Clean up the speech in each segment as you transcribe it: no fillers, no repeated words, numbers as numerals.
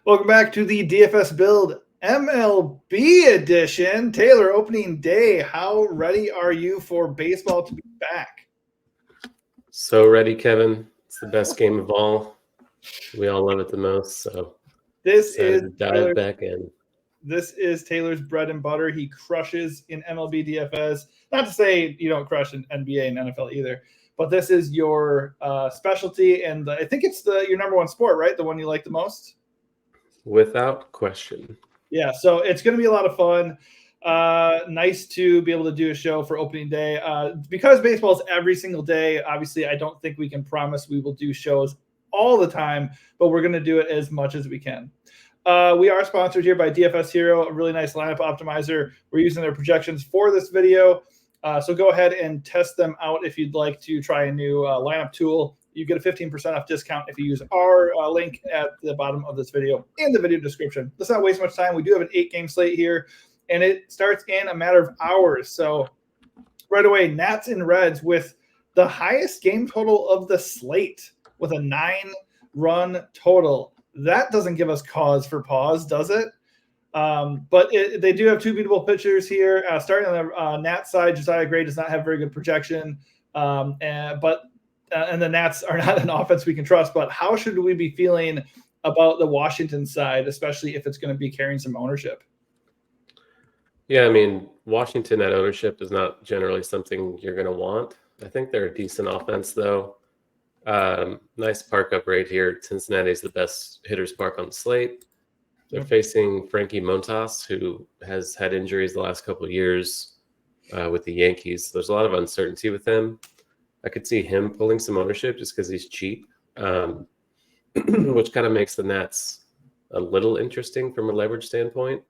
Welcome back to the DFS Build MLB edition. Taylor, opening day. How ready are you for baseball to be back? So ready, Kevin. It's the best game of all. We all love it the most. So This is to dive back in. This is Taylor's bread and butter. He crushes in MLB DFS. Not to say you don't crush in NBA and NFL either, but this is your specialty, and I think it's your number one sport, right? The one you like the most? Without question. Yeah, so it's going to be a lot of fun. Nice to be able to do a show for opening day. Because baseball is every single day, obviously, I don't think we can promise we will do shows all the time, but we're going to do it as much as we can. We are sponsored here by DFS Hero, a really nice lineup optimizer. We're using their projections for this video. So go ahead and test them out if you'd like to try a new lineup tool. You get a 15% off discount if you use our link at the bottom of this video in the video description. Let's not waste much time. We do have an 8-game slate here, and it starts in a matter of hours. So right away, Nats and Reds with the highest game total of the slate with a 9-run total. That doesn't give us cause for pause, does it? But they do have two beatable pitchers here. Starting on the Nats side, Josiah Gray does not have very good projection, and the Nats are not an offense we can trust. But how should we be feeling about the Washington side, especially if it's going to be carrying some ownership? Yeah, I mean, Washington at ownership is not generally something you're going to want. I think they're a decent offense, though. Nice park up right here. Cincinnati's the best hitter's park on the slate. They're facing Frankie Montas, who has had injuries the last couple of years with the Yankees. There's a lot of uncertainty with him. I could see him pulling some ownership just because he's cheap, which kind of makes the Nats a little interesting from a leverage standpoint.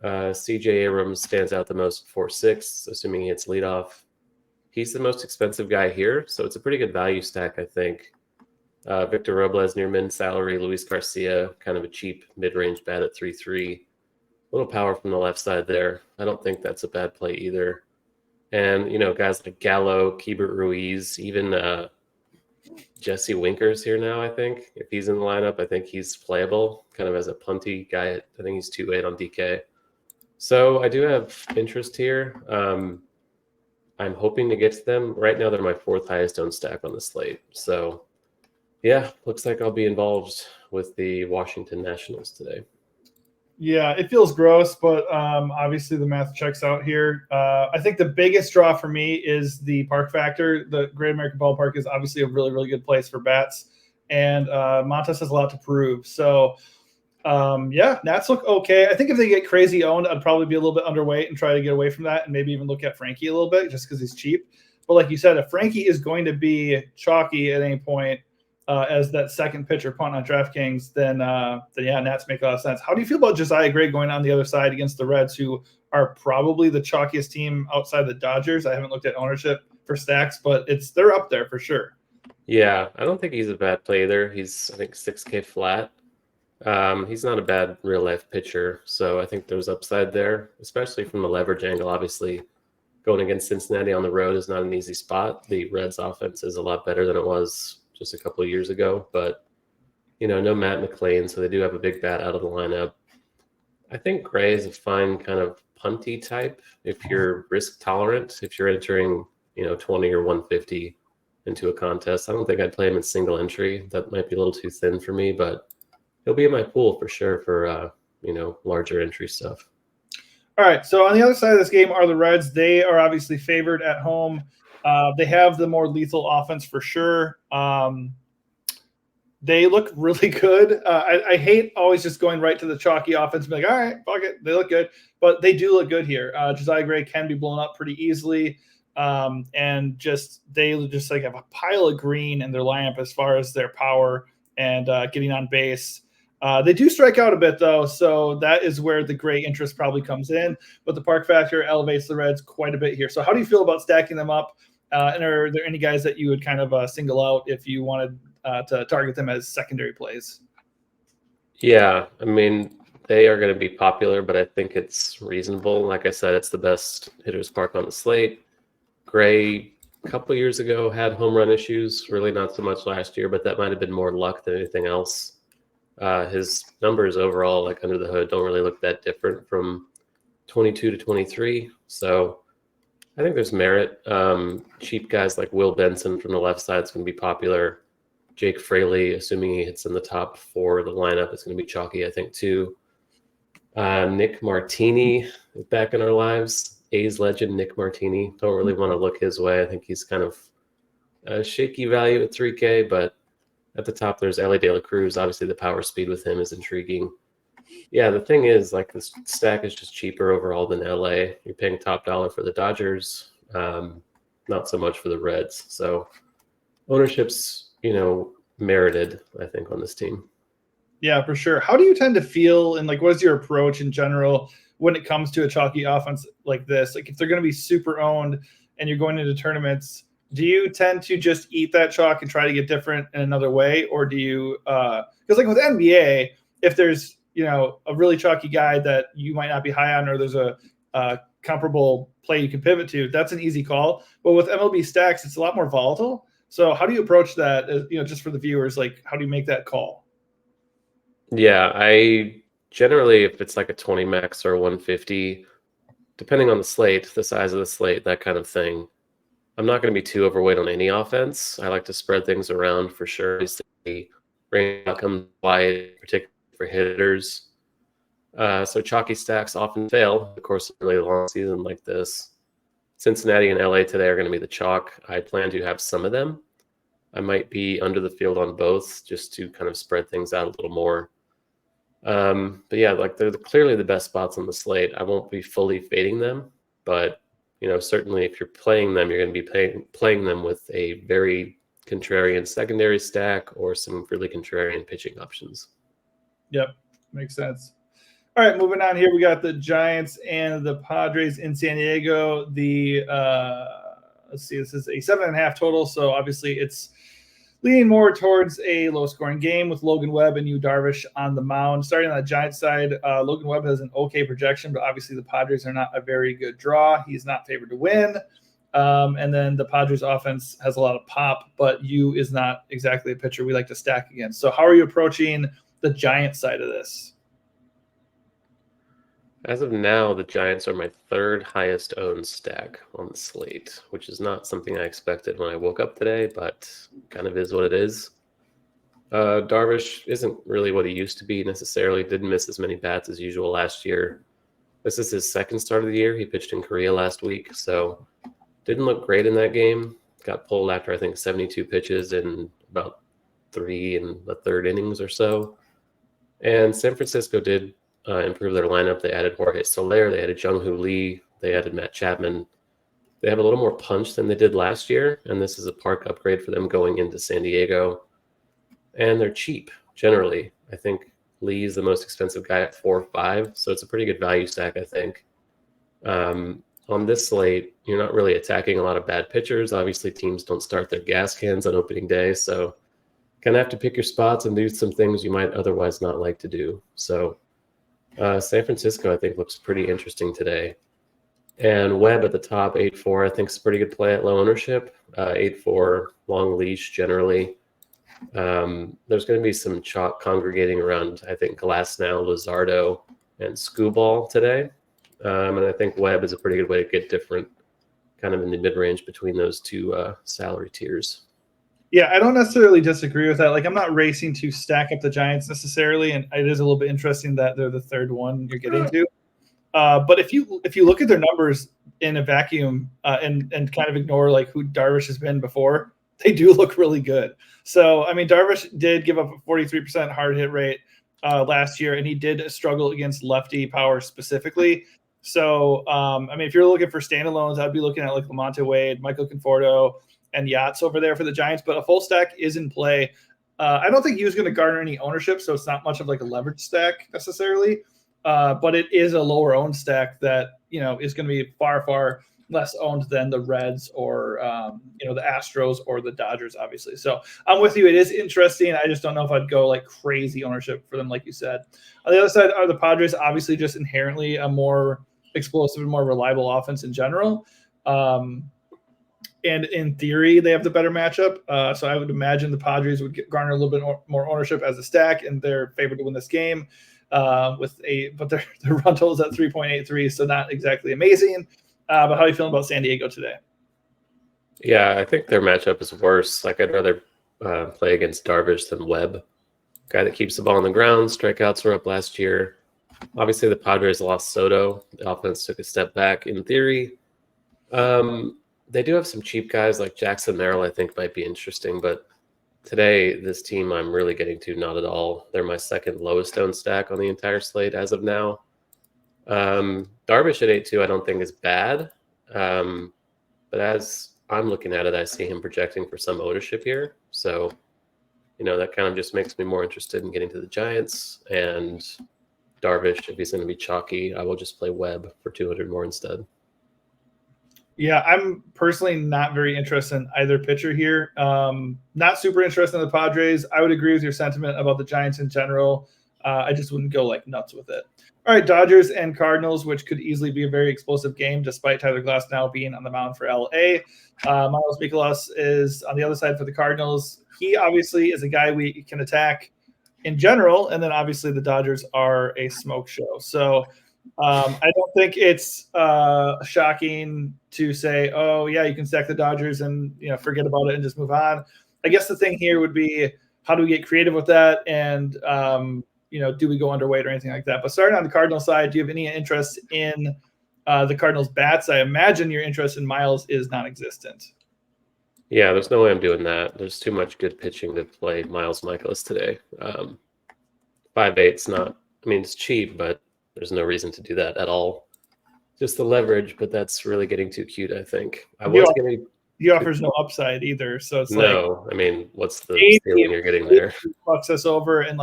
CJ Abrams stands out the most 4.6, assuming he hits leadoff. He's the most expensive guy here, so it's a pretty good value stack, I think. Victor Robles near min salary, Luis Garcia, kind of a cheap mid-range bat at 3.3. A little power from the left side there. I don't think that's a bad play either. And, guys like Gallo, Keibert Ruiz, even Jesse Winker's here now, I think. If he's in the lineup, I think he's playable, kind of as a punty guy. I think he's 2.8 on DK. So I do have interest here. I'm hoping to get to them. Right now, they're my 4th highest owned stack on the slate. So, yeah, looks like I'll be involved with the Washington Nationals today. Yeah, it feels gross, but obviously the math checks out here. I think the biggest draw for me is the park factor. The Great American Ballpark is obviously a really, really good place for bats, and Montas has a lot to prove. So, Nats look okay. I think if they get crazy owned, I'd probably be a little bit underweight and try to get away from that and maybe even look at Frankie a little bit just because he's cheap. But like you said, if Frankie is going to be chalky at any point as that second pitcher punt on DraftKings, then Nats make a lot of sense. How do you feel about Josiah Gray going on the other side against the Reds, who are probably the chalkiest team outside the Dodgers? I haven't looked at ownership for stacks, but they're up there for sure. Yeah, I don't think he's a bad play either. He's, I think, 6K flat. He's not a bad real-life pitcher, so I think there's upside there, especially from the leverage angle. Obviously, going against Cincinnati on the road is not an easy spot. The Reds' offense is a lot better than it was just a couple of years ago, but no Matt McLean, so they do have a big bat out of the lineup. I think Gray is a fine kind of punty type if you're risk tolerant. If you're entering 20 or 150 into a contest, I don't think I'd play him in single entry. That might be a little too thin for me, but he'll be in my pool for sure for larger entry stuff. All right, so on the other side of this game are the Reds. They are obviously favored at home. They have the more lethal offense for sure. They look really good. I hate always just going right to the chalky offense and be like, all right, fuck it, they look good. But they do look good here. Josiah Gray can be blown up pretty easily. And they just like have a pile of green in their lineup as far as their power and getting on base. They do strike out a bit, though, so that is where the Gray interest probably comes in. But the park factor elevates the Reds quite a bit here. So how do you feel about stacking them up? And are there any guys that you would kind of single out if you wanted to target them as secondary plays? Yeah, I mean, they are going to be popular, but I think it's reasonable. Like I said, it's the best hitter's park on the slate. Gray, a couple years ago, had home run issues, really not so much last year, but that might have been more luck than anything else. His numbers overall, like under the hood, don't really look that different from 22 to 23. So I think there's merit. Cheap guys like Will Benson from the left side is going to be popular. Jake Fraley, assuming he hits in the top 4 of the lineup, is going to be chalky, I think, too. Nick Martini back in our lives. A's legend Nick Martini. Don't really want to look his way. I think he's kind of a shaky value at 3K, but at the top there's Ellie De La Cruz. Obviously, the power speed with him is intriguing. Yeah, the thing is, like, this stack is just cheaper overall than LA. You're paying top dollar for the Dodgers, not so much for the Reds. So ownership's, merited, I think, on this team. Yeah, for sure. How do you tend to feel, and like, what is your approach in general when it comes to a chalky offense like this? Like, if they're going to be super owned and you're going into tournaments, do you tend to just eat that chalk and try to get different in another way? Or do you, because like with NBA, if there's, a really chalky guy that you might not be high on, or there's a comparable play you can pivot to, that's an easy call. But with MLB stacks, it's a lot more volatile. So how do you approach that? Just for the viewers, like, how do you make that call? Yeah, I generally, if it's like a 20 max or 150, depending on the slate, the size of the slate, that kind of thing, I'm not going to be too overweight on any offense. I like to spread things around for sure. Rain outcomes wide, particularly for hitters. So chalky stacks often fail, of course, in a really long season like this. Cincinnati and LA today are going to be the chalk. I plan to have some of them. I might be under the field on both just to kind of spread things out a little more. But yeah, like, they're clearly the best spots on the slate. I won't be fully fading them, but certainly if you're playing them, you're going to be playing them with a very contrarian secondary stack or some really contrarian pitching options. Yep, makes sense. All right, moving on here, we got the Giants and the Padres in San Diego. Let's see, this is a 7.5 total, so obviously it's leaning more towards a low-scoring game with Logan Webb and Yu Darvish on the mound. Starting on the Giants side, Logan Webb has an okay projection, but obviously the Padres are not a very good draw. He's not favored to win. And then the Padres offense has a lot of pop, but Yu is not exactly a pitcher we like to stack against. So how are you approaching the Giants side of this? As of now, the Giants are my 3rd highest owned stack on the slate, which is not something I expected when I woke up today, but kind of is what it is. Darvish isn't really what he used to be necessarily. Didn't miss as many bats as usual last year. This is his 2nd start of the year. He pitched in Korea last week, so didn't look great in that game. Got pulled after, I think, 72 pitches in about 3 1/3 innings or so. And San Francisco did improve their lineup. They added Jorge Soler. They added Jung-Hoo Lee. They added Matt Chapman. They have a little more punch than they did last year, and this is a park upgrade for them going into San Diego. And they're cheap, generally. I think Lee is the most expensive guy at 4.5, so it's a pretty good value stack, I think. On this slate, you're not really attacking a lot of bad pitchers. Obviously, teams don't start their gas cans on opening day, so kind of have to pick your spots and do some things you might otherwise not like to do. So San Francisco, I think, looks pretty interesting today. And Webb at the top, 8.4, I think is a pretty good play at low ownership. 8.4, long leash generally. There's going to be some chalk congregating around, I think, Glasnow, Luzardo, and Skubal today. And I think Webb is a pretty good way to get different, kind of in the mid-range between those two salary tiers. Yeah, I don't necessarily disagree with that. Like, I'm not racing to stack up the Giants necessarily, and it is a little bit interesting that they're the 3rd one you're getting to. But if you look at their numbers in a vacuum and kind of ignore like who Darvish has been before, they do look really good. So, I mean, Darvish did give up a 43% hard hit rate last year, and he did struggle against lefty power specifically. So, I mean, if you're looking for standalones, I'd be looking at like Lamonte Wade, Michael Conforto, and Yachts over there for the Giants, but a full stack is in play. I don't think he was going to garner any ownership, so it's not much of like a leverage stack necessarily, but it is a lower owned stack that, is going to be far, far less owned than the Reds or, the Astros or the Dodgers, obviously. So I'm with you. It is interesting. I just don't know if I'd go like crazy ownership for them, like you said. On the other side are the Padres, obviously just inherently a more explosive and more reliable offense in general. and in theory, they have the better matchup. So I would imagine the Padres would garner a little bit more ownership as a stack, and they're favored to win this game. But their run total is at 3.83, so not exactly amazing. But how are you feeling about San Diego today? Yeah, I think their matchup is worse. Like, I'd rather play against Darvish than Webb, guy that keeps the ball on the ground. Strikeouts were up last year. Obviously, the Padres lost Soto. The offense took a step back in theory. They do have some cheap guys like Jackson Merrill, I think might be interesting, but today, this team I'm really getting to not at all. They're my second lowest owned stack on the entire slate as of now. Darvish at 8-2 I don't think is bad, but as I'm looking at it, I see him projecting for some ownership here. So, that kind of just makes me more interested in getting to the Giants. And Darvish, if he's going to be chalky, I will just play Webb for 200 more instead. Yeah, I'm personally not very interested in either pitcher here. Not super interested in the Padres. I would agree with your sentiment about the Giants in general. I just wouldn't go like nuts with it. All right, Dodgers and Cardinals, which could easily be a very explosive game despite Tyler Glasnow being on the mound for LA. Miles Mikolas is on the other side for the Cardinals. He obviously is a guy we can attack in general, and then obviously the Dodgers are a smoke show. So I don't think it's shocking to say, oh, yeah, you can stack the Dodgers and forget about it and just move on. I guess the thing here would be, how do we get creative with that? And, do we go underweight or anything like that? But starting on the Cardinal side, do you have any interest in the Cardinals bats? I imagine your interest in Miles is non-existent. Yeah, there's no way I'm doing that. There's too much good pitching to play Miles Mikolas today. 5.8's not, it's cheap, but there's no reason to do that at all. Just the leverage, but that's really getting too cute, I think. He offers no upside either. So it's what's the ceiling you're getting there? Fucks us over and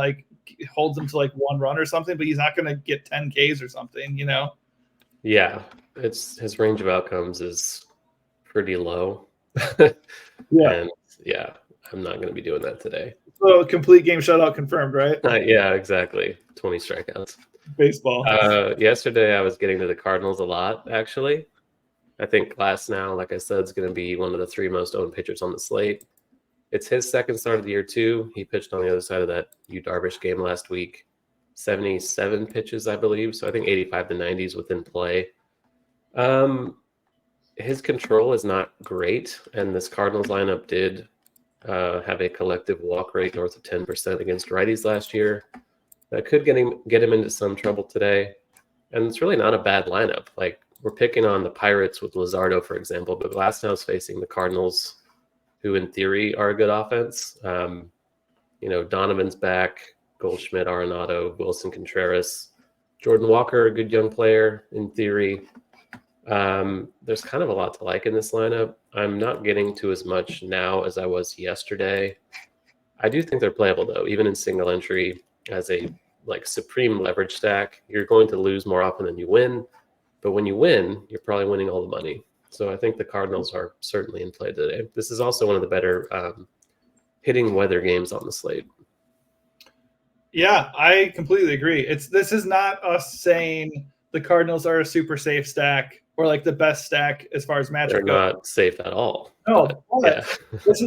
holds him to one run or something, but he's not going to get 10 Ks or something, Yeah, his range of outcomes is pretty low. Yeah. And yeah, I'm not going to be doing that today. So complete game shutout confirmed, right? Yeah, exactly. 20 strikeouts. Baseball. Yesterday, I was getting to the Cardinals a lot, actually. I think Glasnow, like I said, is going to be one of the 3 most owned pitchers on the slate. It's his second start of the year, too. He pitched on the other side of that Darvish game last week. 77 pitches, I believe. So I think 85 to 90 is within play. His control is not great, and this Cardinals lineup did have a collective walk rate north of 10% against righties last year. That could get him into some trouble today. And it's really not a bad lineup. We're picking on the Pirates with Luzardo, for example, but Glasnow's facing the Cardinals, who in theory are a good offense. Donovan's back, Goldschmidt, Arenado, Wilson Contreras, Jordan Walker, a good young player in theory. There's kind of a lot to like in this lineup. I'm not getting to as much now as I was yesterday. I do think they're playable, though, even in single entry as a supreme leverage stack. You're going to lose more often than you win, but when you win, you're probably winning all the money. So I think the Cardinals are certainly in play today. This is also one of the better hitting weather games on the slate. Yeah, I completely agree. This is not us saying the Cardinals are a super safe stack or the best stack as far as matchup goes. They're not safe at all. No, yeah. this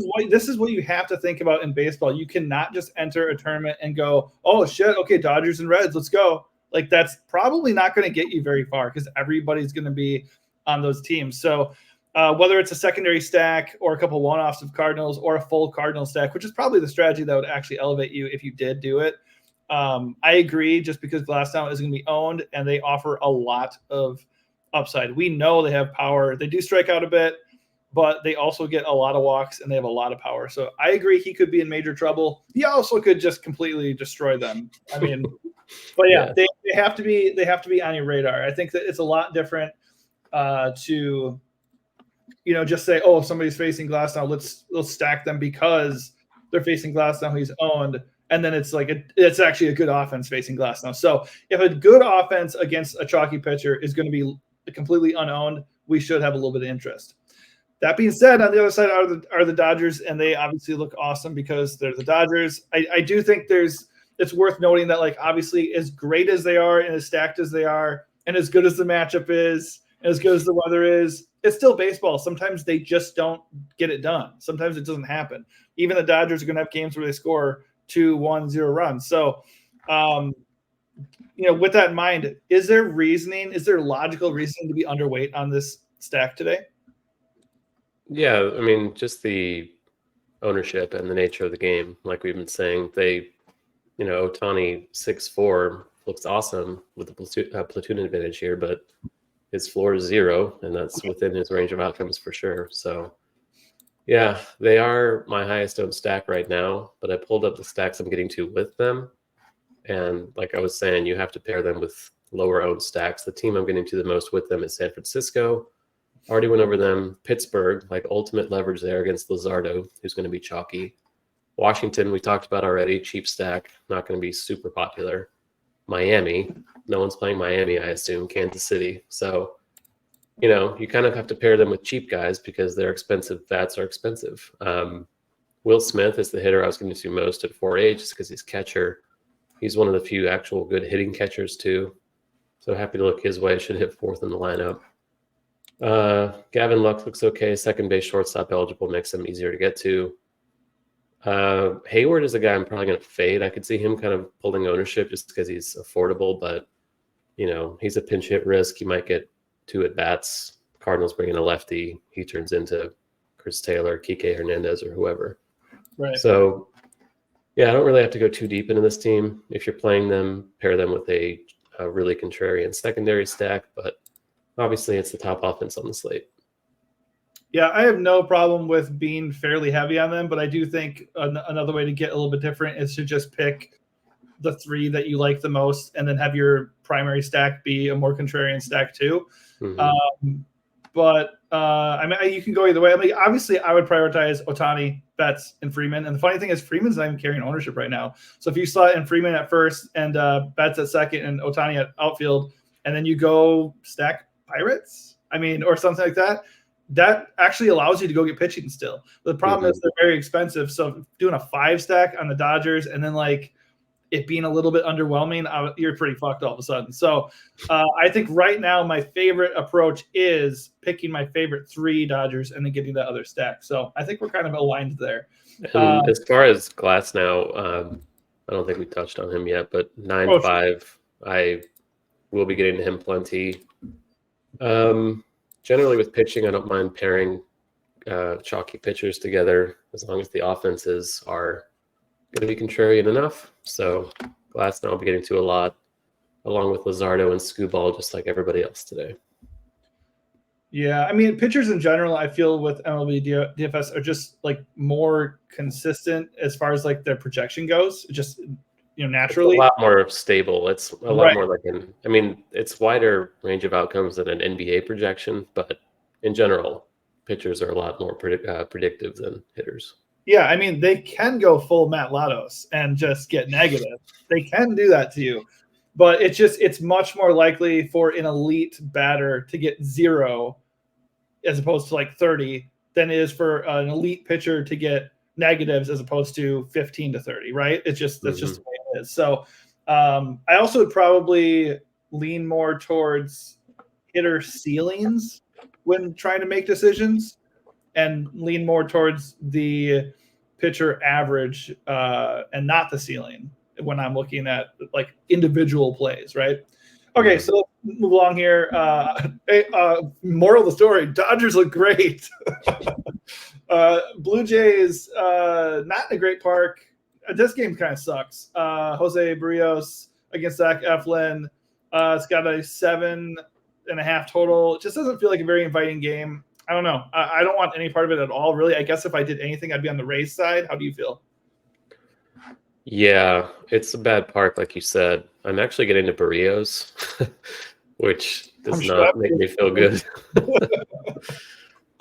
is what you have to think about in baseball. You cannot just enter a tournament and go, oh shit, okay, Dodgers and Reds, let's go. That's probably not going to get you very far because everybody's going to be on those teams. So whether it's a secondary stack or a couple one-offs of Cardinals or a full Cardinal stack, which is probably the strategy that would actually elevate you if you did do it. I agree, just because Glasnow is going to be owned and they offer a lot of upside. We know they have power. They do strike out a bit, but they also get a lot of walks and they have a lot of power. So I agree he could be in major trouble. He also could just completely destroy them. But yeah, they have to be on your radar. I think that it's a lot different to just say, oh, if somebody's facing Glasnow, let's stack them because they're facing Glasnow, he's owned. And then it's actually a good offense facing Glasnow. So if a good offense against a chalky pitcher is going to be completely unowned, we should have a little bit of interest. That being said, on the other side are the Dodgers, and they obviously look awesome because they're the Dodgers. I do think it's worth noting that obviously as great as they are and as stacked as they are and as good as the matchup is As good as the weather is, it's still baseball. Sometimes they just don't get it done. Sometimes it doesn't happen. Even the Dodgers are going to have games where they score 2-1-0 runs. So, with that in mind, is there logical reasoning to be underweight on this stack today? Yeah, I mean, just the ownership and the nature of the game, like we've been saying, Ohtani 6'4" looks awesome with the platoon advantage here, but his floor is 0, and that's within his range of outcomes for sure. So, yeah, they are my highest owned stack right now, but I pulled up the stacks I'm getting to with them. And like I was saying, you have to pair them with lower owned stacks. The team I'm getting to the most with them is San Francisco. Already went over them. Pittsburgh, like ultimate leverage there against Luzardo, who's going to be chalky. Washington, we talked about already, cheap stack, not going to be super popular. Miami, no one's playing Miami, I assume. Kansas City. So, you kind of have to pair them with cheap guys because their expensive bats are expensive. Will Smith is the hitter I was going to do most at 4A just because he's catcher. He's one of the few actual good hitting catchers too. So happy to look his way. Should hit 4th in the lineup. Gavin Lux looks okay. Second base, shortstop eligible makes him easier to get to. Hayward is a guy I'm probably going to fade. I could see him kind of pulling ownership just because he's affordable, but he's a pinch hit risk. He might get 2 at bats. Cardinals bring in a lefty. He turns into Chris Taylor, Kike Hernandez, or whoever. Right. So, yeah, I don't really have to go too deep into this team. If you're playing them, pair them with a really contrarian secondary stack, but obviously it's the top offense on the slate. Yeah, I have no problem with being fairly heavy on them, but I do think another way to get a little bit different is to just pick the 3 that you like the most and then have your primary stack be a more contrarian stack too. Mm-hmm. You can go either way. I mean, obviously, I would prioritize Ohtani, Betts, and Freeman. And the funny thing is, Freeman's not even carrying ownership right now. So if you slot in Freeman at first and Betts at second and Ohtani at outfield, and then you go stack Pirates, or something like that, that actually allows you to go get pitching still. The problem is they're very expensive. So doing a 5 stack on the Dodgers and then it being a little bit underwhelming, you're pretty fucked all of a sudden. So I think right now my favorite approach is picking my favorite 3 Dodgers and then getting the other stack. So I think we're kind of aligned there. And as far as Glass now, I don't think we touched on him yet, but 9.5, I will be getting to him plenty. Generally with pitching, I don't mind pairing chalky pitchers together as long as the offenses are going to be contrarian enough. So Glass now I'll be getting to a lot, along with Luzardo and Skubal, just like everybody else today. Yeah, pitchers in general, I feel with MLB DFS are just more consistent as far as their projection goes. Just naturally, it's a lot more stable. It's a lot more it's wider range of outcomes than an NBA projection, but in general, pitchers are a lot more predictive than hitters. Yeah, they can go full Matt Latos and just get negative. They can do that to you. But it's much more likely for an elite batter to get 0 as opposed to 30 than it is for an elite pitcher to get negatives as opposed to 15 to 30, right? That's just the way it is. So I also would probably lean more towards hitter ceilings when trying to make decisions, and lean more towards the pitcher average and not the ceiling when I'm looking at individual plays, right? Okay, so let's move along here. Moral of the story, Dodgers look great. Blue Jays, not in a great park. This game kind of sucks. Jose Barrios against Zach Eflin. It's got a 7.5 total. It just doesn't feel like a very inviting game. I don't know. I don't want any part of it at all, really. I guess if I did anything, I'd be on the Rays side. How do you feel? Yeah, it's a bad park, like you said. I'm actually getting to Barrios, which does not make me feel good.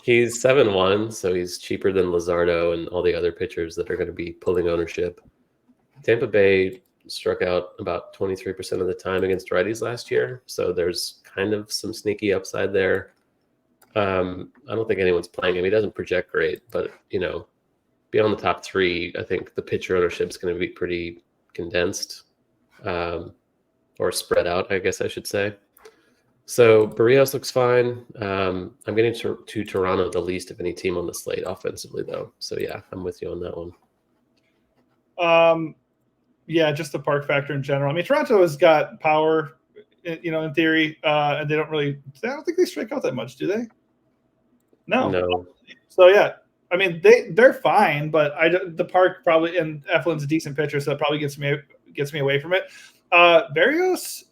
He's 7-1, so he's cheaper than Luzardo and all the other pitchers that are going to be pulling ownership. Tampa Bay struck out about 23% of the time against righties last year, so there's kind of some sneaky upside there. I don't think anyone's playing him. He doesn't project great, but beyond the top 3, I think the pitcher ownership is going to be pretty condensed, or spread out, I guess I should say. So Barrios looks fine. I'm getting to Toronto the least of any team on the slate offensively, though. So yeah, I'm with you on that one. Yeah, just the park factor in general. I mean, Toronto has got power, in theory, and they don't really. I don't think they strike out that much, do they? No. So yeah, I mean they're fine, but the park probably, and Eflin's a decent pitcher, so that probably gets me away from it. Berrios,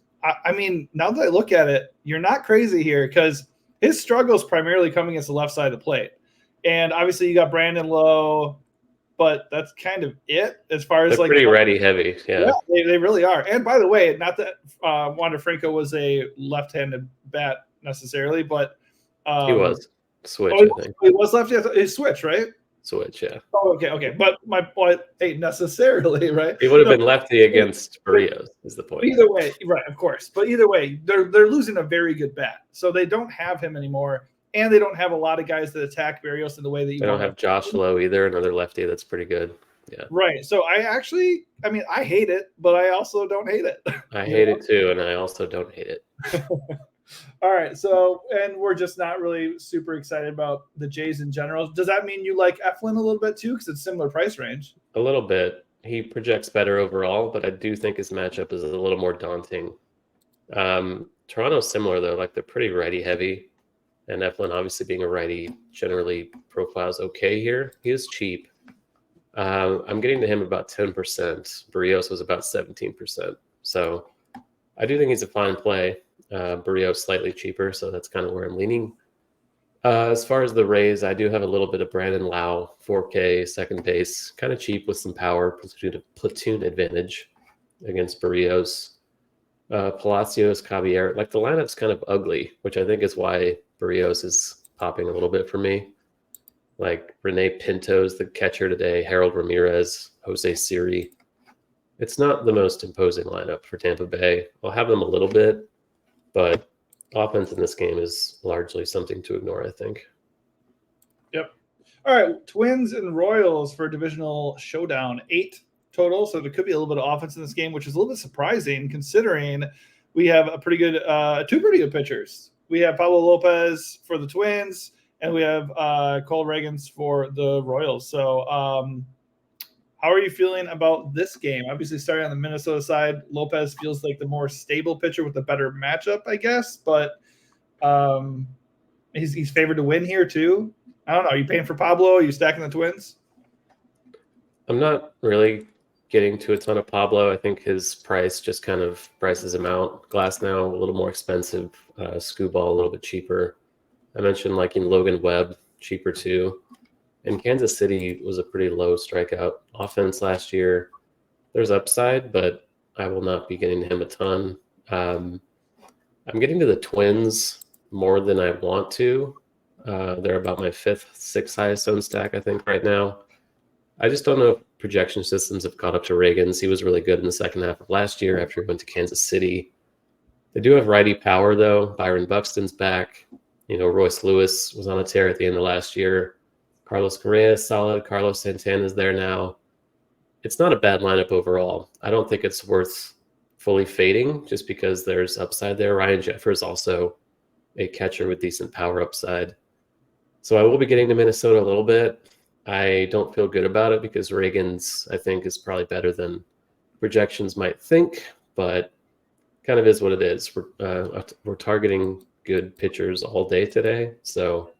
I mean, now that I look at it, you're not crazy here because his struggle is primarily coming against the left side of the plate, and obviously you got Brandon Lowe, but that's kind of it as far as they're pretty ready heavy. Yeah, they really are. And by the way, not that Wander Franco was a left-handed bat necessarily, but he was. Switch, I think. He was lefty. He switch, right? Switch, yeah. Oh, okay. But my point ain't necessarily, right? He would have been lefty against Barrios, is the point. Either way, right, of course. But either way, they're losing a very good bat. So they don't have him anymore, and they don't have a lot of guys that attack Barrios in the way that they don't have Josh Lowe either, another lefty that's pretty good. Yeah. Right. So I hate it, but I also don't hate it. I hate it too, and I also don't hate it. All right. So, and we're just not really super excited about the Jays in general. Does that mean you like Eflin a little bit too? Because it's similar price range. A little bit. He projects better overall, but I do think his matchup is a little more daunting. Toronto's similar though. Like they're pretty righty heavy, and Eflin obviously being a righty generally profiles okay here. He is cheap. I'm getting to him about 10%. Barrios was about 17%. So I do think he's a fine play. Barrios slightly cheaper, so that's kind of where I'm leaning. As far as the Rays, I do have a little bit of Brandon Lau, 4K, second base, kind of cheap with some power, platoon advantage against Barrios. Palacios, Caballero, like the lineup's kind of ugly, which I think is why Barrios is popping a little bit for me. Like Rene Pinto's the catcher today, Harold Ramirez, Jose Siri. It's not the most imposing lineup for Tampa Bay. I'll have them a little bit, but offense in this game is largely something to ignore, I think. Yep. All right, Twins and Royals for a divisional showdown, 8 total. So there could be a little bit of offense in this game, which is a little bit surprising considering we have a pretty good, two pretty good pitchers. We have Pablo Lopez for the Twins, and we have Cole Reagans for the Royals. So how are you feeling about this game? Obviously, starting on the Minnesota side, Lopez feels like the more stable pitcher with the better matchup, I guess. But he's favored to win here, too. I don't know. Are you paying for Pablo? Are you stacking the Twins? I'm not really getting to a ton of Pablo. I think his price just kind of prices him out. Glass now a little more expensive. Skubal a little bit cheaper. I mentioned liking Logan Webb, cheaper too. And Kansas City was a pretty low strikeout offense last year. There's upside, but I will not be getting him a ton. I'm getting to the Twins more than I want to. They're about my 5th, 6th highest owned stack, I think, right now. I just don't know if projection systems have caught up to Reagans. He was really good in the second half of last year after he went to Kansas City. They do have righty power, though. Byron Buxton's back. Royce Lewis was on a tear at the end of last year. Carlos Correa is solid. Carlos Santana's there now. It's not a bad lineup overall. I don't think it's worth fully fading just because there's upside there. Ryan Jeffers also a catcher with decent power upside. So I will be getting to Minnesota a little bit. I don't feel good about it because Reagans, I think, is probably better than projections might think, but kind of is what it is. We're targeting good pitchers all day today, so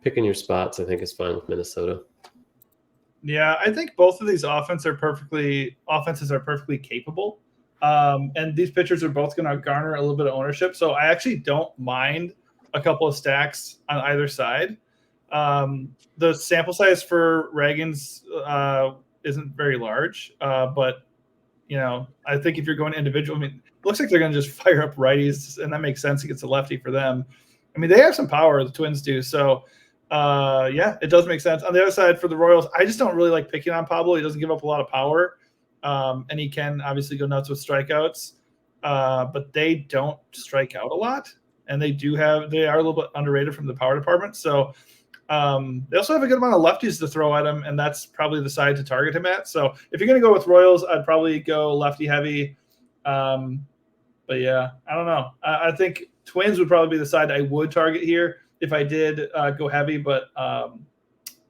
picking your spots, I think, is fine with Minnesota. Yeah, I think both of these offenses are perfectly capable, and these pitchers are both going to garner a little bit of ownership. So I actually don't mind a couple of stacks on either side. The sample size for Reagans isn't very large, but I think if you're going individual, it looks like they're going to just fire up righties, and that makes sense. It gets a lefty for them. I mean, they have some power, the Twins do. So, yeah, it does make sense. On the other side for the Royals, I just don't really like picking on Pablo. He doesn't give up a lot of power, and he can obviously go nuts with strikeouts, but they don't strike out a lot, and they are a little bit underrated from the power department. So they also have a good amount of lefties to throw at him, and that's probably the side to target him at. So if you're going to go with Royals, I'd probably go lefty heavy. But yeah, I don't know. I think Twins would probably be the side I would target here if I did go heavy. But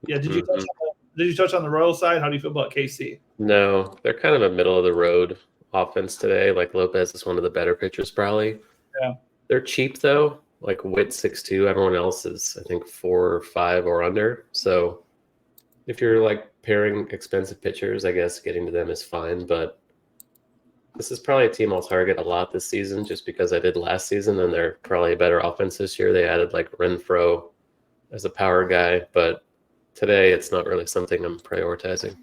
yeah, did you touch on the Royals side? How do you feel about KC? No, they're kind of a middle of the road offense today. Like Lopez is one of the better pitchers, probably. Yeah. They're cheap though. Like Witt 6'2", everyone else is I think 4 or 5 or under. So if you're like pairing expensive pitchers, I guess getting to them is fine. But this is probably a team I'll target a lot this season just because I did last season, and they're probably a better offense this year. They added like Renfroe as a power guy, but today it's not really something I'm prioritizing.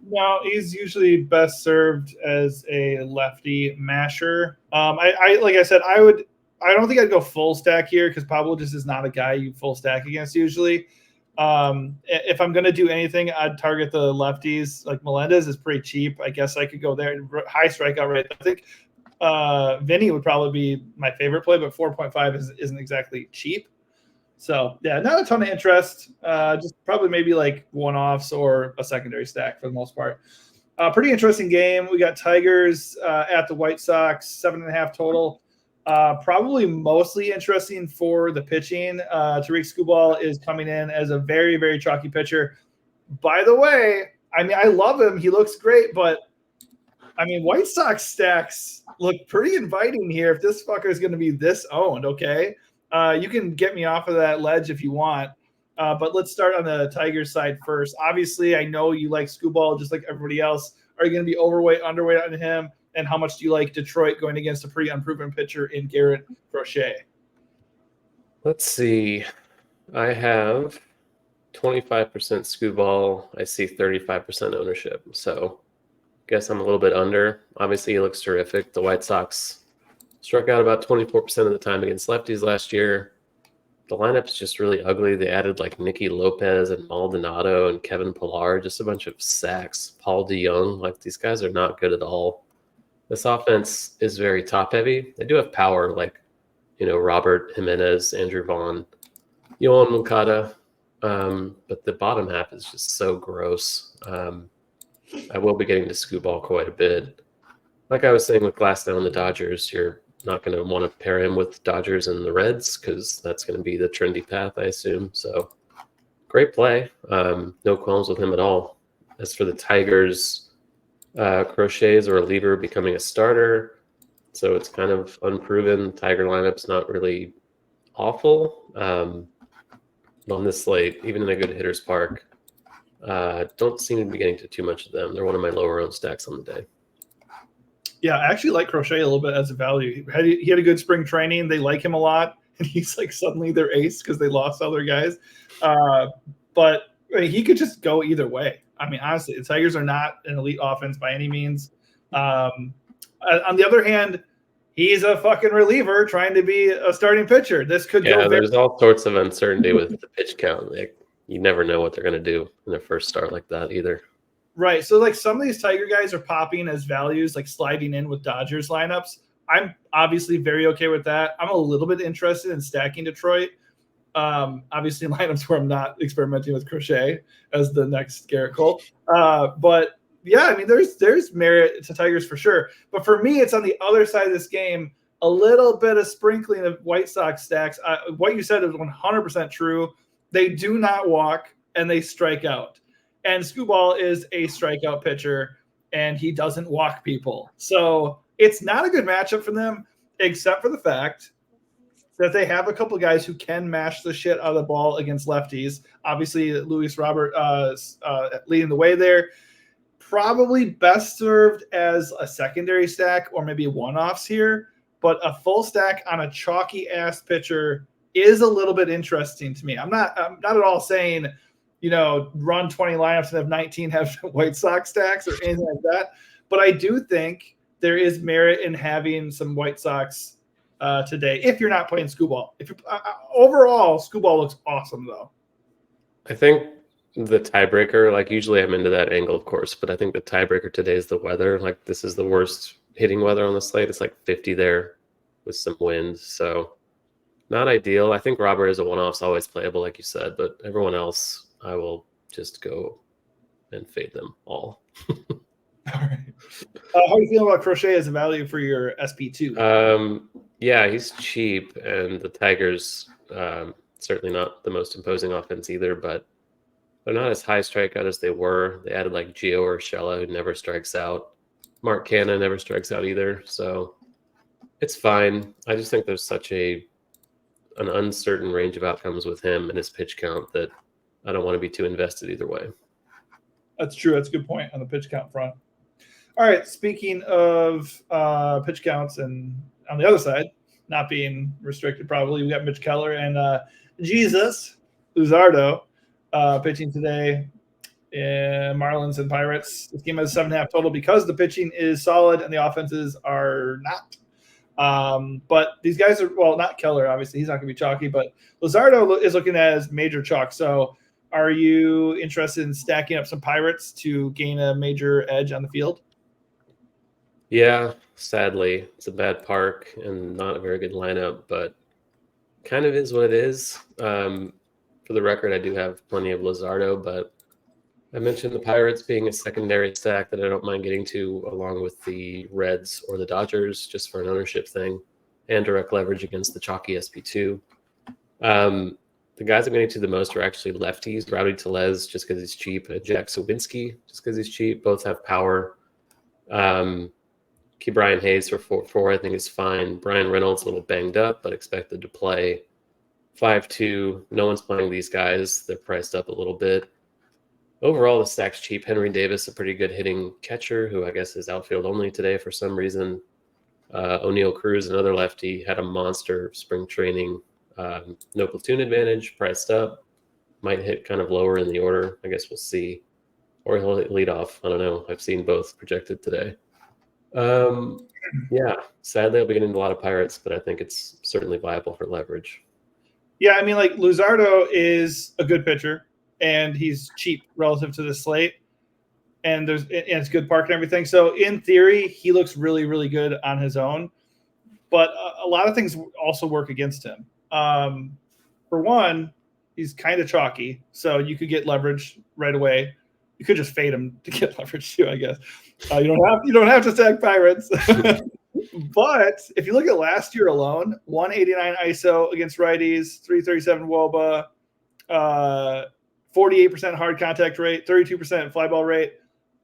No, he's usually best served as a lefty masher. I like I said, I don't think I'd go full stack here because Pablo just is not a guy you full stack against usually. If I'm going to do anything, I'd target the lefties. Like Melendez is pretty cheap. I guess I could go there. High strikeout rate. I think Vinny would probably be my favorite play, but 4.5 isn't exactly cheap. So yeah, not a ton of interest. Just probably maybe like one-offs or a secondary stack for the most part. Pretty interesting game. We got Tigers at the White Sox, 7.5 total. Probably mostly interesting for the pitching. Tariq Skubal is coming in as a very, very chalky pitcher. By the way, I mean, I love him. He looks great, but I mean, White Sox stacks look pretty inviting here if this fucker is going to be this owned, okay? You can get me off of that ledge if you want. But let's start on the Tigers side first. Obviously, I know you like Skubal just like everybody else. Are you going to be overweight, underweight on him? And how much do you like Detroit going against a pretty unproven pitcher in Garrett Crochet? Let's see. I have 25% Skubal. I see 35% ownership. So I guess I'm a little bit under. Obviously, he looks terrific. The White Sox struck out about 24% of the time against lefties last year. The lineup's just really ugly. They added like Nicky Lopez and Maldonado and Kevin Pillar, just a bunch of sacks. Paul DeYoung, like these guys are not good at all. This offense is very top heavy. They do have power, like, Robert Jimenez, Andrew Vaughn, Yohan Moncada. But the bottom half is just so gross. I will be getting to Skubal quite a bit. Like I was saying with Glasnow and the Dodgers, you're not going to want to pair him with Dodgers and the Reds because that's going to be the trendy path, I assume. So great play. No qualms with him at all. As for the Tigers, Crochet's or a reliever becoming a starter. So it's kind of unproven. Tiger lineup's not really awful. On this slate, even in a good hitter's park, don't seem to be getting to too much of them. They're one of my lower owned stacks on the day. Yeah, I actually like Crochet a little bit as a value. He had a good spring training. They like him a lot. And he's like suddenly their ace because they lost other guys. But I mean, he could just go either way. I mean, honestly, the Tigers are not an elite offense by any means. On the other hand, he's a fucking reliever trying to be a starting pitcher. This could go. There's all sorts of uncertainty with the pitch count. You never know what they're going to do in their first start like that either. Right. So like some of these Tiger guys are popping as values, like sliding in with Dodgers lineups. I'm obviously very okay with that. I'm a little bit interested in stacking Detroit. Obviously in lineups where I'm not experimenting with Crochet as the next Garrett Cole. But yeah, I mean, there's merit to Tigers for sure. But for me, it's on the other side of this game, a little bit of sprinkling of White Sox stacks. What you said is 100% true. They do not walk and they strike out. And Skubal is a strikeout pitcher, and he doesn't walk people. So it's not a good matchup for them, except for the fact that they have a couple of guys who can mash the shit out of the ball against lefties. Obviously, Luis Robert leading the way there. Probably best served as a secondary stack or maybe one-offs here, but a full stack on a chalky-ass pitcher is a little bit interesting to me. I'm not at all saying – run 20 lineups and have 19 have White Sox stacks or anything like that. But I do think there is merit in having some White Sox today if you're not playing Skubal. If you're, overall, Skubal looks awesome, though. I think the tiebreaker, like usually I'm into that angle, of course, but I think the tiebreaker today is the weather. Like this is the worst hitting weather on the slate. It's like 50 there with some wind. So not ideal. I think Robert is a one-off, always playable, like you said, but everyone else, I will just go and fade them all. All right. How do you feel about Crochet as a value for your SP2? Yeah, he's cheap, and the Tigers certainly not the most imposing offense either, but they're not as high strikeout as they were. They added like Gio Urshela, who never strikes out. Mark Canha never strikes out either, so it's fine. I just think there's such an uncertain range of outcomes with him and his pitch count that I don't want to be too invested either way. That's true. That's a good point on the pitch count front. All right. Speaking of pitch counts, and on the other side, not being restricted, probably we got Mitch Keller and Jesus Luzardo pitching today in Marlins and Pirates. This game has 7.5 total because the pitching is solid and the offenses are not. But these guys are, well, not Keller, obviously. He's not going to be chalky, but Luzardo is looking as major chalk. So are you interested in stacking up some Pirates to gain a major edge on the field? Yeah, sadly, it's a bad park and not a very good lineup, but kind of is what it is. For the record, I do have plenty of Luzardo, but I mentioned the Pirates being a secondary stack that I don't mind getting to along with the Reds or the Dodgers just for an ownership thing and direct leverage against the chalky SP2. The guys I'm getting to the most are actually lefties. Rowdy Tellez just because he's cheap, and Jack Sawinski just because he's cheap. Both have power. Key Brian Hayes for 4-4 I think is fine. Brian Reynolds a little banged up, but expected to play 5-2. No one's playing these guys. They're priced up a little bit. Overall, the stack's cheap. Henry Davis, a pretty good hitting catcher, who I guess is outfield only today for some reason. O'Neal Cruz, another lefty, had a monster spring training. No platoon advantage, priced up. Might hit kind of lower in the order. I guess we'll see. Or he'll hit lead off. I don't know. I've seen both projected today. Yeah, sadly, I'll be getting a lot of Pirates, but I think it's certainly viable for leverage. Yeah, I mean, like Luzardo is a good pitcher, and he's cheap relative to the slate, and it's good park and everything. So in theory, he looks really, really good on his own. But a lot of things also work against him. For one, he's kind of chalky, so you could get leverage right away. You could just fade him to get leverage too, I guess. You don't have to stack Pirates. But if you look at last year alone, 189 ISO against righties, 337 WOBA, 48% hard contact rate, 32% fly ball rate.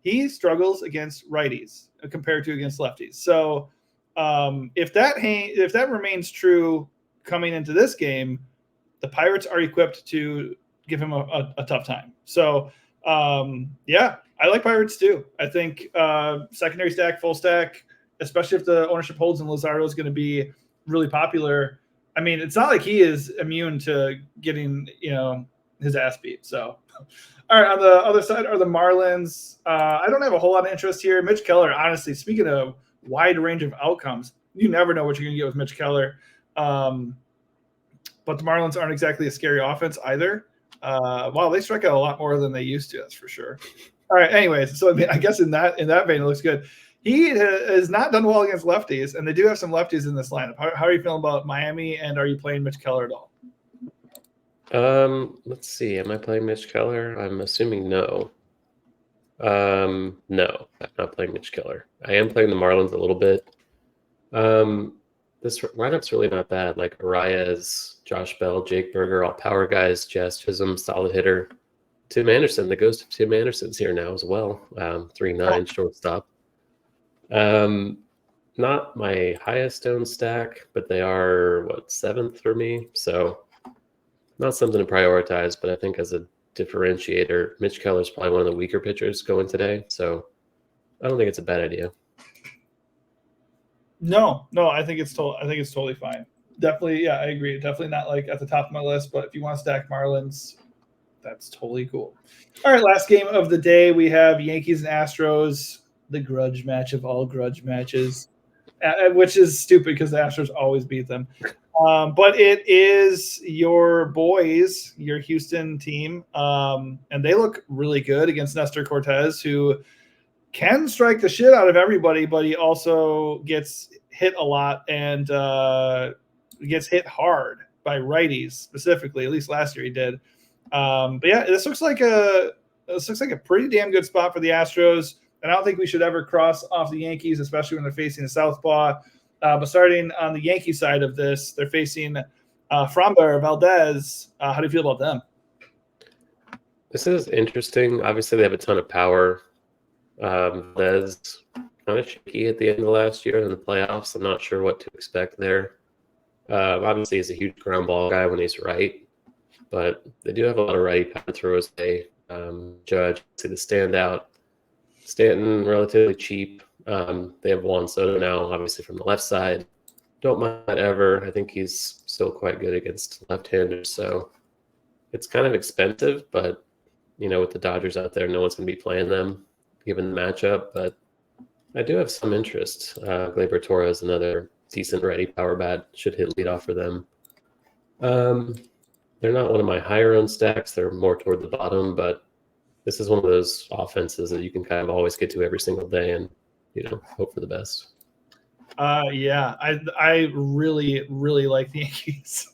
He struggles against righties compared to against lefties. So if that remains true coming into this game, the Pirates are equipped to give him a tough time. So yeah, I like Pirates too. I think secondary stack, full stack, especially if the ownership holds and Luzardo is going to be really popular. I mean, it's not like he is immune to getting, his ass beat. So, all right, on the other side are the Marlins. I don't have a whole lot of interest here. Mitch Keller, honestly, speaking of wide range of outcomes, you never know what you're going to get with Mitch Keller. But the Marlins aren't exactly a scary offense either. Wow, they strike out a lot more than they used to, that's for sure. All right, anyways, so I guess in that vein, it looks good. He has not done well against lefties, and they do have some lefties in this lineup. How are you feeling about Miami, and are you playing Mitch Keller at all? Let's see. Am I playing Mitch Keller? I'm assuming no. No, I'm not playing Mitch Keller. I am playing the Marlins a little bit. This lineup's really not bad. Like Arias, Josh Bell, Jake Berger, all power guys. Jazz Chisholm, solid hitter. Tim Anderson, the ghost of Tim Anderson's here now as well. 3-9 shortstop. Not my highest owned stack, but they are 7th for me. So not something to prioritize, but I think as a differentiator, Mitch Keller's probably one of the weaker pitchers going today. So I don't think it's a bad idea. No, I think it's totally fine. Definitely, yeah, I agree. Definitely not like at the top of my list, but if you want to stack Marlins, that's totally cool. All right, last game of the day, we have Yankees and Astros, the grudge match of all grudge matches, which is stupid because the Astros always beat them. But it is your boys, your Houston team, and they look really good against Nestor Cortez, who can strike the shit out of everybody, but he also gets hit a lot and gets hit hard by righties specifically. At least last year he did. But yeah, this looks like a pretty damn good spot for the Astros. And I don't think we should ever cross off the Yankees, especially when they're facing a southpaw. But starting on the Yankee side of this, they're facing Framber, Valdez. How do you feel about them? This is interesting. Obviously, they have a ton of power. Valdez kind of shaky at the end of last year in the playoffs. I'm not sure what to expect there. Obviously, he's a huge ground ball guy when he's right, but they do have a lot of righty power throws. Judge, see the standout. Stanton, relatively cheap. They have Juan Soto now, obviously from the left side. Don't mind that ever. I think he's still quite good against left-handers, so it's kind of expensive, but with the Dodgers out there, no one's going to be playing them given the matchup. But I do have some interest. Gleyber Torres, another decent righty power bat, should hit leadoff for them. They're not one of my higher owned stacks. They're more toward the bottom, but this is one of those offenses that you can kind of always get to every single day and, hope for the best. Yeah, I really, really like the Yankees.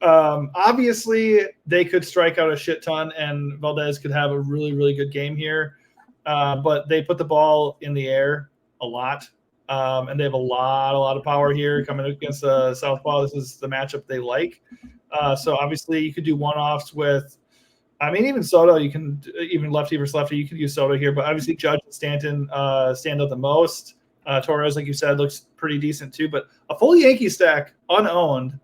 Obviously, they could strike out a shit ton, and Valdez could have a really, really good game here. But they put the ball in the air a lot, and they have a lot of power here coming against the southpaw. This is the matchup they like. So obviously, you could do one-offs with. I mean, even Soto, you can even lefty versus lefty. You could use Soto here, but obviously Judge and Stanton stand out the most. Torres, like you said, looks pretty decent too. But a full Yankee stack, unowned,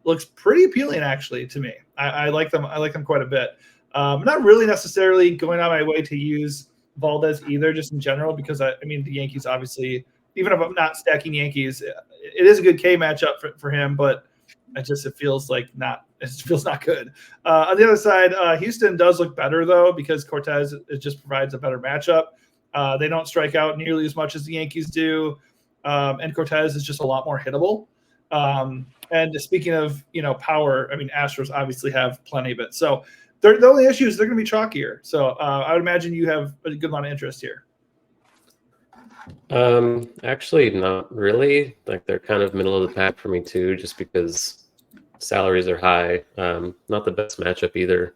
looks pretty appealing actually to me. I like them. I like them quite a bit. Not really necessarily going out of my way to use Valdez either, just in general, because I mean the Yankees obviously, even if I'm not stacking Yankees, it is a good K matchup for him, but it feels like not. It feels not good. On the other side, Houston does look better though because Cortez it just provides a better matchup. They don't strike out nearly as much as the Yankees do, and Cortez is just a lot more hittable. And speaking of power, I mean Astros obviously have plenty of it. So the only issue is they're going to be chalkier. So I would imagine you have a good amount of interest here. Actually, not really. Like they're kind of middle of the pack for me too, just because salaries are high. Not the best matchup either.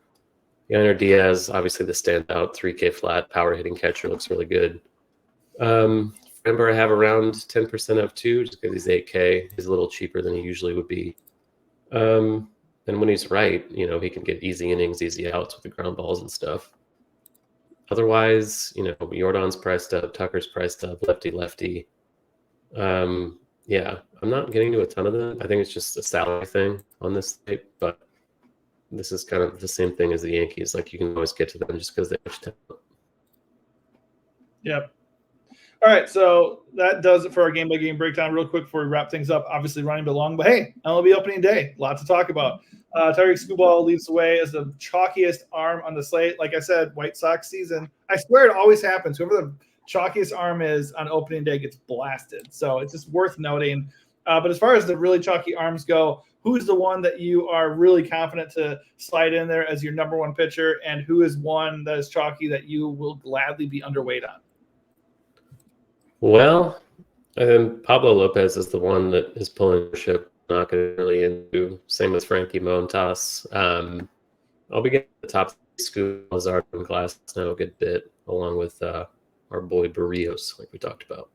Yainer Diaz, obviously the standout 3K flat power hitting catcher, looks really good. Remember, I have around 10% of too, just because he's 8K. He's a little cheaper than he usually would be. And when he's right, he can get easy innings, easy outs with the ground balls and stuff. Otherwise, Jordan's priced up, Tucker's priced up, lefty. Yeah, I'm not getting to a ton of them. I think it's just a salary thing on this tape, but this is kind of the same thing as the Yankees. Like you can always get to them just because they have talent. Yep. All right, so that does it for our game-by-game breakdown. Real quick before we wrap things up, obviously running a bit long, but hey, MLB opening day, lot to talk about. Tyreek Skubal leads the way as the chalkiest arm on the slate. Like I said, White Sox season. I swear it always happens. Whoever the chalkiest arm is on opening day gets blasted. So it's just worth noting. But as far as the really chalky arms go, who's the one that you are really confident to slide in there as your number one pitcher, and who is one that is chalky that you will gladly be underweight on? Well, I think Pablo Lopez is the one that is pulling the ship, not going to really into. Same as Frankie Montas. I'll be getting the top Scoop, Lazard, and Glass now a good bit, along with our boy Barrios, like we talked about.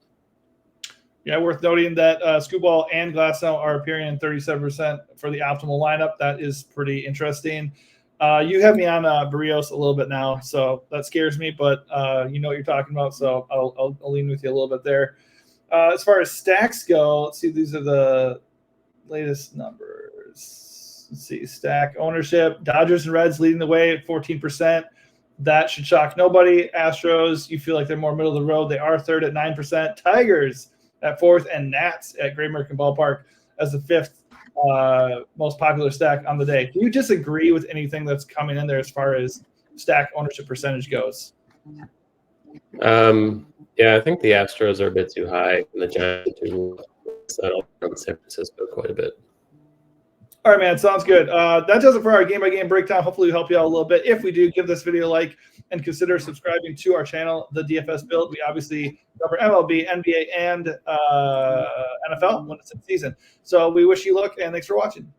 Yeah, worth noting that Scooball and Glasnow are appearing in 37% for the optimal lineup. That is pretty interesting. You have me on Barrios a little bit now, so that scares me, but you know what you're talking about, so I'll lean with you a little bit there. As far as stacks go, let's see, these are the latest numbers. Let's see, stack ownership. Dodgers and Reds leading the way at 14%. That should shock nobody. Astros, you feel like they're more middle of the road. They are third at 9%. Tigers at fourth, and Nats at Great American Ballpark as the fifth most popular stack on the day. Do you disagree with anything that's coming in there as far as stack ownership percentage goes? Yeah, I think the Astros are a bit too high, and the Giants are too low. So I don't San Francisco quite a bit. All right, man. Sounds good. That does it for our game-by-game breakdown. Hopefully we help you out a little bit. If we do, give this video a like and consider subscribing to our channel, The DFS Build. We obviously cover MLB, NBA, and NFL when it's in season. So we wish you luck, and thanks for watching.